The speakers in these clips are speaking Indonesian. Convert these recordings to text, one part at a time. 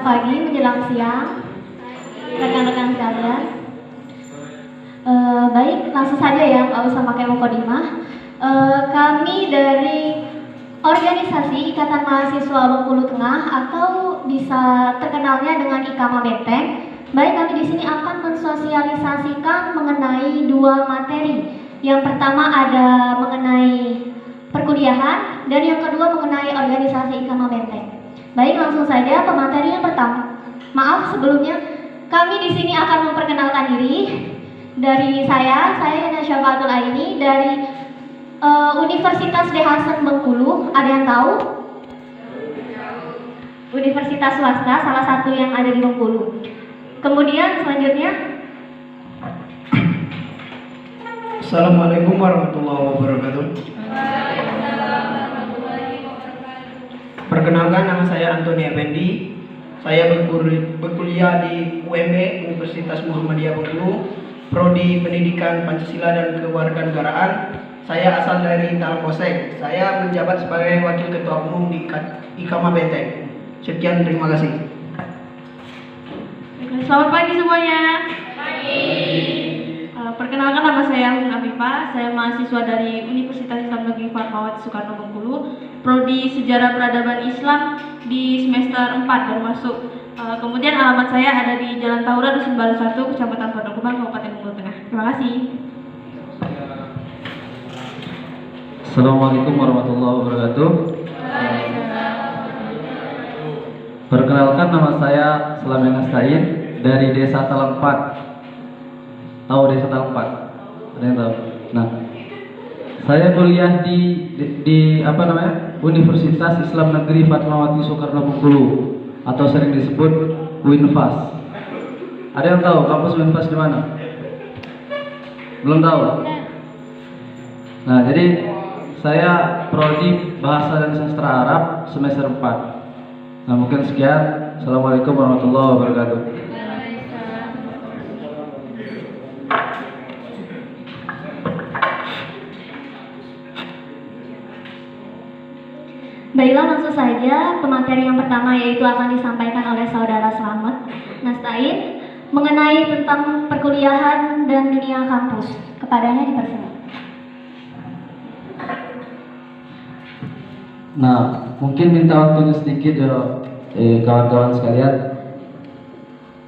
pagi menjelang siang, rekan-rekan sekalian. Baik, langsung saja ya, nggak usah pakai mukadimah. Kami dari organisasi Ikatan Mahasiswa Bengkulu Tengah atau bisa terkenalnya dengan IKAMA Benteng. Baik, kami di sini akan mensosialisasikan mengenai dua materi. Yang pertama ada mengenai perkuliahan dan yang kedua mengenai organisasi IKAMA Benteng. Baik, langsung saja pemateri yang pertama. Maaf sebelumnya, kami di sini akan memperkenalkan diri. Dari saya Yana Syafatul Aini dari Universitas De Hasan Bengkulu. Ada yang tahu? Universitas swasta, salah satu yang ada di Bengkulu. Kemudian selanjutnya, Assalamualaikum warahmatullahi wabarakatuh. Perkenalkan, nama saya Antoni Effendi. Saya berkuliah di UMB Universitas Muhammadiyah Bengkulu, Prodi Pendidikan Pancasila dan Kewarganegaraan. Saya asal dari Talposek. Saya menjabat sebagai Wakil Ketua Umum di IKAMA Benteng. Sekian, terima kasih. Selamat pagi semuanya. Perkenalkan, nama saya Husin Afifah. Saya mahasiswa dari Universitas Islam Negeri Fatmawati Soekarno Bengkulu, Prodi Sejarah Peradaban Islam di semester 4 baru masuk. Kemudian alamat saya ada di Jalan Taura, Dusun Baru 1, Kecamatan Pondok Gebang, Kabupaten Bengkulu Tengah. Terima kasih. Assalamualaikum warahmatullahi wabarakatuh. Perkenalkan, nama saya Selamen Astain dari Desa Talempat. Tahu Desa Talempat? Ada yang tahu? Nah, saya kuliah di Universitas Islam Negeri Fatmawati Soekarno Bengkulu atau sering disebut UINFAS. Ada yang tahu kampus UINFAS di mana? Belum tahu? Nah, jadi saya prodi Bahasa dan Sastra Arab semester 4. Nah, mungkin sekian. Assalamualaikum warahmatullahi wabarakatuh. baiklah langsung saja pemateri yang pertama yaitu akan disampaikan oleh Saudara Slamet Nastain mengenai tentang perkuliahan dan dunia kampus. Kepadanya dipersilakan. Nah, mungkin minta waktunya sedikit ya kawan-kawan sekalian.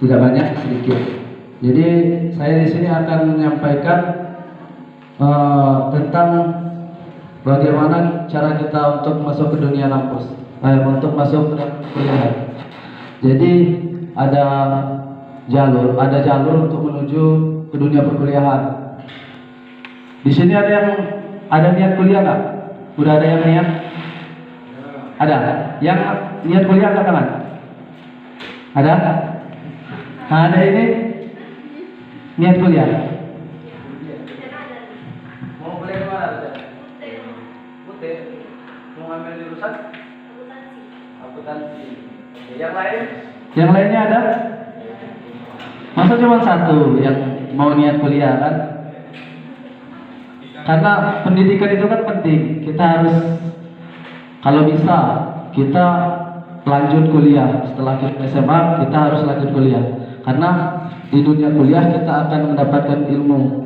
Tidak banyak, sedikit. Jadi saya di sini akan menyampaikan tentang bagaimana cara kita untuk masuk ke dunia kampus, untuk masuk ke kuliah. Jadi ada jalur untuk menuju ke dunia perkuliahan. Di sini ada niat kuliah nggak? Udah ada yang niat? Ada? Yang niat kuliah angkat tangan? Ada? Nah, ada ini niat kuliah. Mau kuliah di mana? Putih. Mau ngambil jurusan? Akuntansi. Yang lain? Yang lainnya ada? Masa cuma satu yang mau niat kuliah kan? Karena pendidikan itu kan penting. Kita harus, kalau bisa, kita lanjut kuliah. Setelah kita SMA, kita harus lanjut kuliah. Karena di dunia kuliah kita akan mendapatkan ilmu.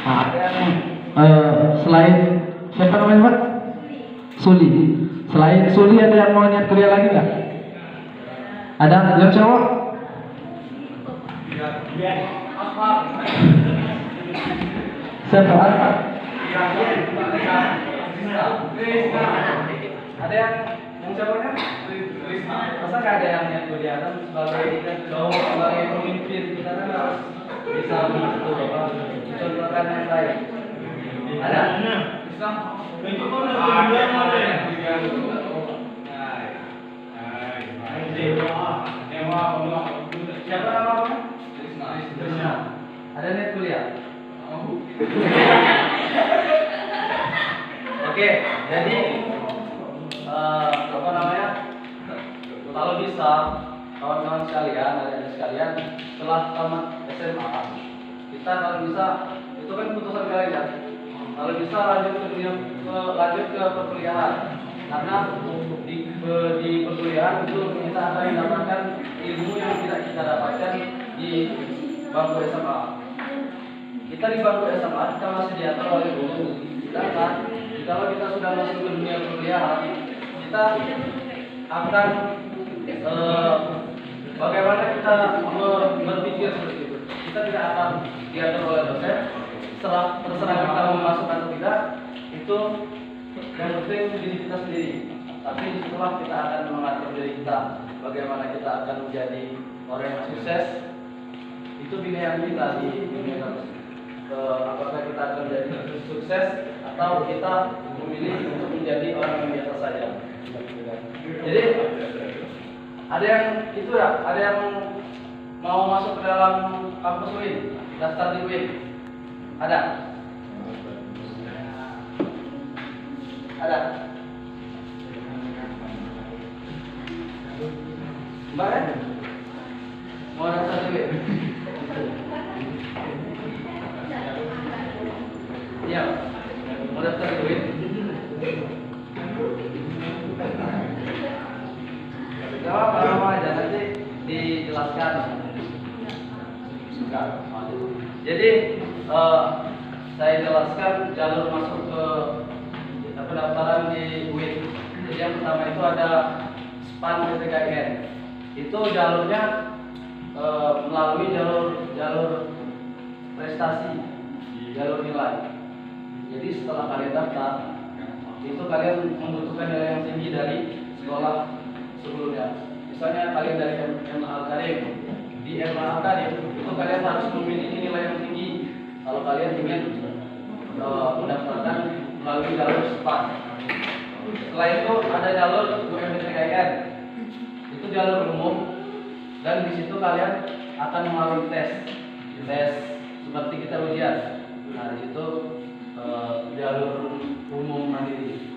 Nah, selain siapa namanya Pak? Suli. Selain Suli ada yang mau niat kuliah lagi nggak? Ada yang cowok? Siapa? Ada yang cowoknya? Masa nggak ada yang niat kuliah kan sebagai pemimpin kita kan harus bisa contohkan yang lain. Ada? Siapa namanya? Trisna. Ada niat kuliah? Oke, jadi kalau bisa kawan-kawan sekalian, adik-adik sekalian, setelah tamat SMA, kita kalau bisa, itu kan keputusan kalian ya. Kalau bisa lanjut ke perkuliahan. karena di perkuliahan itu kita akan mendapatkan ilmu yang tidak kita dapatkan di bangku SMA. Kita di bangku SMA kita masih diatur oleh guru, sedangkan kalau kita sudah masuk ke dunia perkuliahan, kita akan bagaimana kita berpikir seperti itu. Kita tidak akan diatur oleh dosen. Terserah kita mau masuk atau tidak, itu yang penting diri kita sendiri. Tapi setelah kita akan mengatur diri kita, bagaimana kita akan menjadi orang yang sukses, itu pilihan kita di dunia kampus. Apakah kita akan menjadi sukses atau kita memilih untuk menjadi orang yang biasa saja. Jadi ada yang itu ya, ada yang mau masuk ke dalam kampus UIN, daftar di UIN. Ada? Ada? Mbak kan? Mau daftar di UIN? Iya, mau daftar di UIN? Gak apa-apa aja, nanti dijelaskan. Jadi saya jelaskan jalur masuk ke pendaftaran di UIN. Jadi yang pertama itu ada SPAN PTKIN. Itu jalurnya melalui jalur prestasi, jalur nilai. Jadi setelah kalian daftar, itu kalian membutuhkan nilai yang tinggi dari sekolah sebelumnya. Misalnya kalian dari MA Al-Karim, di MA Al-Karim itu kalian harus memiliki nilai yang tinggi kalau kalian ingin mendaftarkan melalui jalur SPAN. Setelah itu ada jalur UMPTKIN, itu jalur umum, dan di situ kalian akan melalui tes seperti kita ujian. Nah di situ jalur umum mandiri.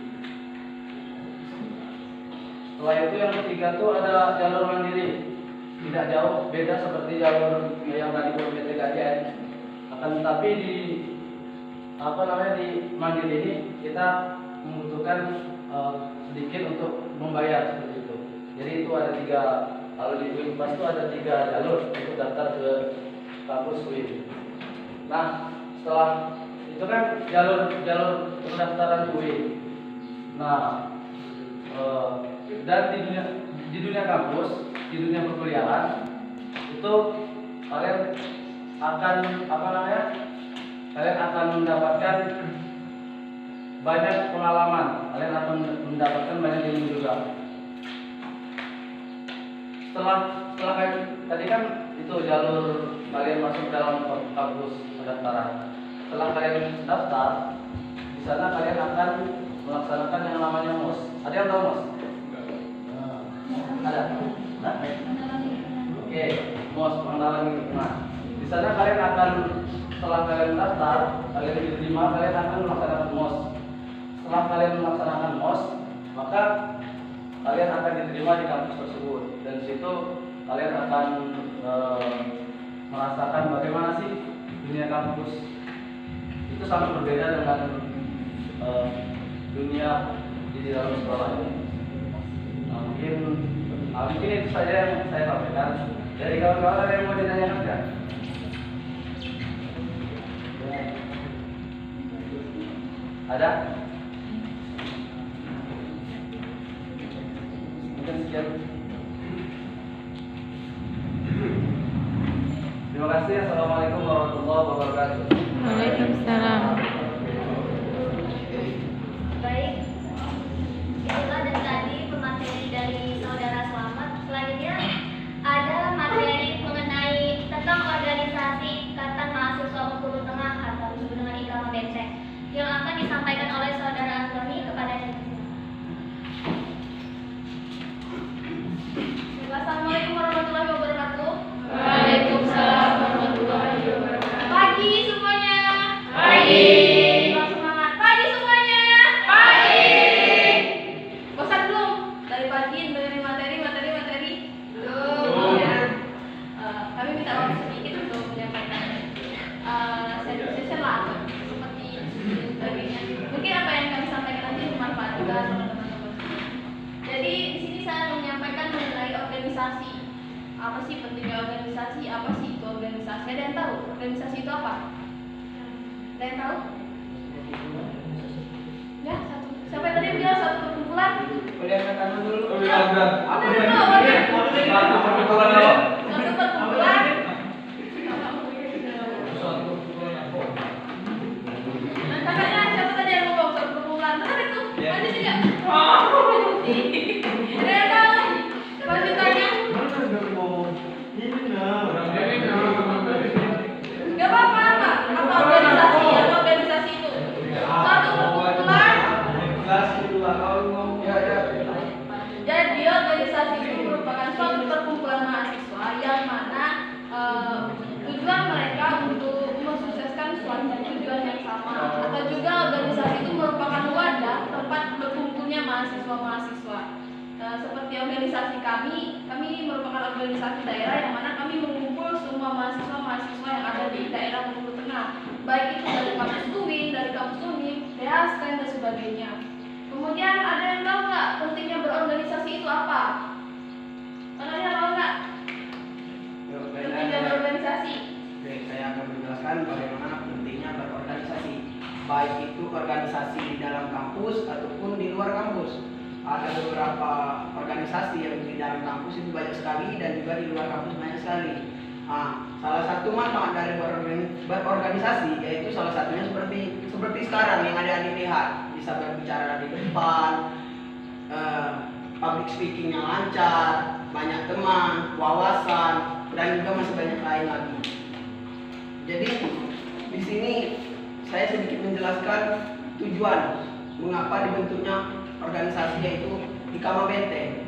Setelah itu yang ketiga tuh ada jalur mandiri, tidak jauh beda seperti jalur yang tadi UMPTKIN. Akan tetapi di di mandiri ini kita membutuhkan sedikit untuk membayar seperti itu. Jadi itu ada tiga, kalau di UIN itu ada 3 jalur untuk daftar ke kampus UIN. Nah setelah itu kan jalur pendaftaran UIN. Nah dan di dunia kampus, di dunia perkuliahan itu kalian akan kalian akan mendapatkan banyak pengalaman, kalian akan mendapatkan banyak ilmu juga. Setelah kalian tadi kan itu jalur kalian masuk dalam kampus pendaftaran. Setelah kalian daftar, di sana kalian akan melaksanakan yang namanya MOS. Ada yang tahu MOS? Ada? Nah? Oke, MOS, pengenalan lingkungan. Di sana kalian akan, setelah kalian daftar, kalian diterima, kalian akan melaksanakan MOS. Setelah kalian melaksanakan MOS, maka kalian akan diterima di kampus tersebut. Dan di situ kalian akan merasakan bagaimana sih dunia kampus. Itu sangat berbeda dengan dunia di dalam sekolah ini. Mungkin itu saja yang saya sampaikan. Dari kawan-kawan ada yang mau ditanyakan nggak? Ada? Mungkin sekian. Terima kasih. Assalamualaikum warahmatullahi wabarakatuh. Waalaikumsalam. Baik, itulah dari tadi pemateri dari saudara Selamat. Selanjutnya ada materi mengenai tentang organisasi Ikatan Mahasiswa Bengkulu Tengah atau disebut dengan IKMA Benceng yang akan disampaikan oleh saudara Antoni kepada kita. Assalamualaikum warahmatullahi wabarakatuh. Waalaikumsalam warahmatullahi wabarakatuh. Pagi semuanya. Pagi. Jadi di sini saya menyampaikan mengenai organisasi. Apa sih pentingnya organisasi? Apa sih itu organisasi? Ada yang tahu organisasi itu apa? Ada yang tahu? Ya, satu. Siapa yang tadi bilang satu perkumpulan? Boleh angkat tangan dulu. Apa itu? Satu perkumpulan. Nah, kakaknya siapa tadi yang ngomong satu perkumpulan? Benar itu? Lanjut tidak? Ada yang tahu? Lanjutannya? Gak apa-apa, Pak. Apa organisasi? Apa organisasi itu? Satu perkumpulan. Jadi organisasi itu merupakan suatu perkumpulan mahasiswa yang mana tujuan mereka untuk mensukseskan suatu tujuan yang sama. Atau juga organisasi itu merupakan wadah tempat berkumpulnya mahasiswa-mahasiswa. Seperti organisasi kami merupakan organisasi daerah yang mana kami mengumpul semua mahasiswa-mahasiswa yang ada di daerah Bengkulu Tengah, baik itu dari kampus UIN, dari kampus UNIF, PHSTN dan sebagainya. Kemudian ada yang tahu nggak pentingnya berorganisasi itu apa? Kalian tahu nggak pentingnya berorganisasi? Oke, saya akan menjelaskan bagaimana pentingnya berorganisasi, baik itu organisasi di dalam kampus ataupun di luar kampus. Ada beberapa organisasi yang di dalam kampus itu banyak sekali dan juga di luar kampus banyak sekali. Nah, salah satu manfaat dari berorganisasi yaitu salah satunya seperti sekarang yang adik-adik lihat, bisa berbicara di depan, public speaking yang lancar, banyak teman, wawasan, dan juga masih banyak lain lagi. Jadi di sini saya sedikit menjelaskan tujuan mengapa dibentuknya organisasi, yaitu Ikama Benteng.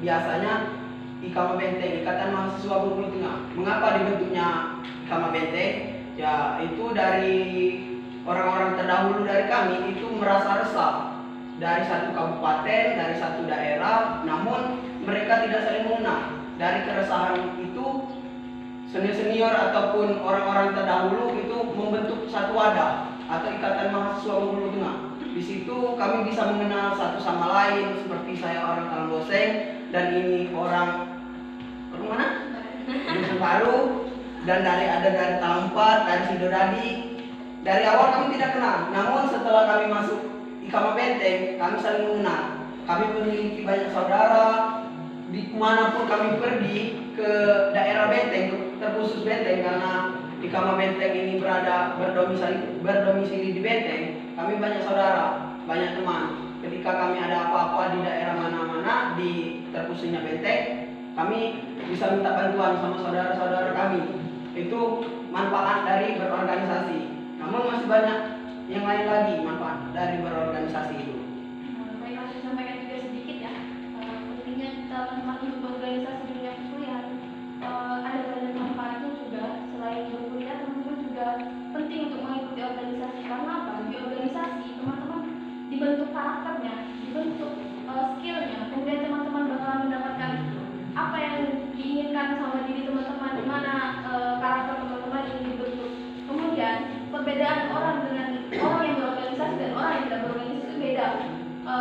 Biasanya Ikama Benteng, Ikatan Mahasiswa Bengkulu Tengah. Mengapa dibentuknya Ikama Benteng? Ya, itu dari orang-orang terdahulu dari kami itu merasa resah dari satu kabupaten, dari satu daerah, namun mereka tidak saling mengenal. Dari keresahan itu, senior-senior ataupun orang-orang terdahulu itu membentuk satu wadah atau Ikatan Mahasiswa Bengkulu Tengah. Di situ kami bisa mengenal satu sama lain, seperti saya orang Talangboseng dan ini orang mana? Dusun Baru, dan ada dari Talampat, dari Sidodadi. Dari awal kami tidak kenal, namun setelah kami masuk Ikama Benteng, kami saling mengenal. Kami memiliki banyak saudara. Dimanapun kami pergi ke daerah Benteng, terkhusus Benteng, karena Ikama Benteng ini berdomisili di Benteng, kami banyak saudara, banyak teman. Ketika kami ada apa-apa di daerah mana-mana, di terkhususnya Benteng, kami bisa minta bantuan sama saudara-saudara kami. Itu manfaat dari berorganisasi. Namun masih banyak yang lain lagi manfaat dari berorganisasi itu. Baik, saya sampaikan juga sedikit ya. Pentingnya kita untuk berorganisasi di dunia perkuliahan. Ada banyak manfaatnya juga. Selain berkuliah, teman-teman juga penting untuk mengikuti organisasi. Karena apa? Di organisasi teman-teman dibentuk karakternya, dibentuk skillnya. Kemudian teman-teman bakal mendapatkan apa yang diinginkan sama diri teman-teman, di mana karakter teman-teman ini dibentuk. Kemudian perbedaan orang dengan orang yang berorganisasi dan orang yang tidak berorganisasi itu beda.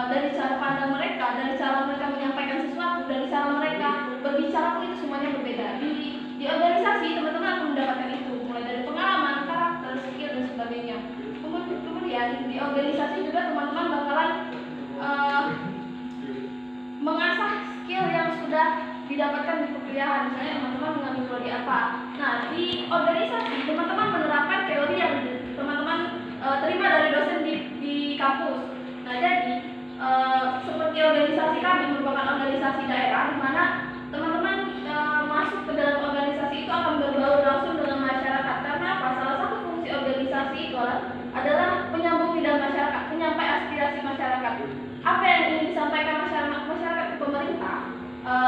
Dari cara pandang mereka, dari cara mereka menyampaikan sesuatu, dari cara mereka berbicara pun itu semuanya berbeda. Di organisasi teman-teman akan mendapatkan itu, mulai dari pengalaman, karakter, skill dan sebagainya. Kemudian di organisasi juga teman-teman bakalan mengasah skill yang sudah didapatkan di perkuliahan. Misalnya teman-teman mengambil prodi apa. Nah, di organisasi teman-teman menerapkan teori yang teman-teman terima dari dosen di kampus. Nah, jadi seperti organisasi kami merupakan organisasi daerah, di mana teman-teman masuk ke dalam organisasi itu akan berbaur langsung dengan masyarakat. Karena apa? Salah satu fungsi organisasi itu adalah penyambung lidah masyarakat, menyampai aspirasi masyarakat. Apa yang ingin disampaikan masyarakat ke pemerintah,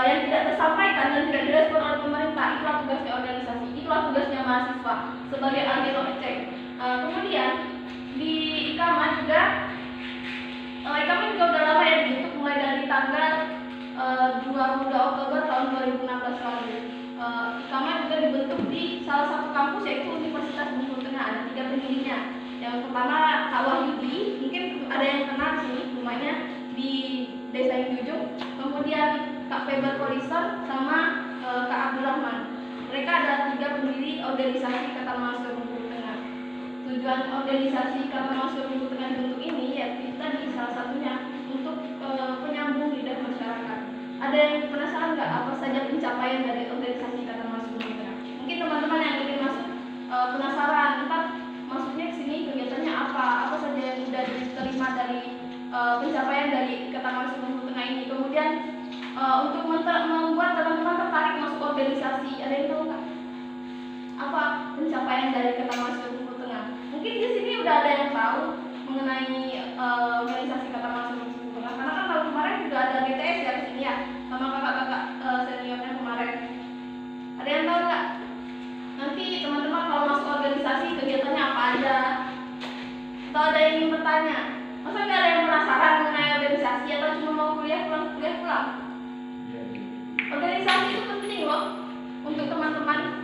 yang tidak tersampaikan dan tidak direspon oleh pemerintah, itulah tugasnya organisasi, itulah tugasnya mahasiswa sebagai agen of change. Kemudian di IKAMA juga udah lama ya dibentuk, mulai dari tanggal 22 Oktober tahun 2016 lalu. IKAMA juga dibentuk di salah satu kampus, yaitu Universitas Bengkulu Tengah. Ada 3 pendirinya. Yang pertama Kak Wahyudi, mungkin ada yang kenal sini, rumahnya di kemudian Kak Feber Polisar, sama Kak Abdurrahman. Mereka adalah 3 pendiri organisasi Ikatan Mahasiswa Bengkulu Tengah. Tujuan organisasi Ikatan Mahasiswa Bengkulu Tengah dibentuk ini yaitu tadi salah satunya untuk penyambung lidah masyarakat. Ada yang penasaran nggak apa saja pencapaian dari organisasi Ikatan Mahasiswa Bengkulu Tengah? Mungkin teman-teman yang ingin masuk penasaran, ntar masuknya ke sini kegiatannya apa saja yang sudah diterima dari pencapaian dari Ikatan Mahasiswa Bengkulu Tengah ini. Kemudian untuk membuat teman-teman tertarik masuk organisasi, ada yang tahu nggak apa pencapaian dari Ikatan Mahasiswa Bengkulu Tengah? Mungkin di sini udah ada yang tahu mengenai organisasi Ikatan Mahasiswa Bengkulu Tengah, karena kan tahun kemarin juga ada BTS ya di sini ya, sama kakak-kakak seniornya kemarin. Ada yang tahu nggak? Nanti teman-teman kalau masuk organisasi kegiatannya apa aja? Atau ada yang ingin bertanya? Masa nggak ada yang penasaran mengenai organisasi atau cuma mau kuliah pulang? Organisasi itu penting loh untuk teman-teman.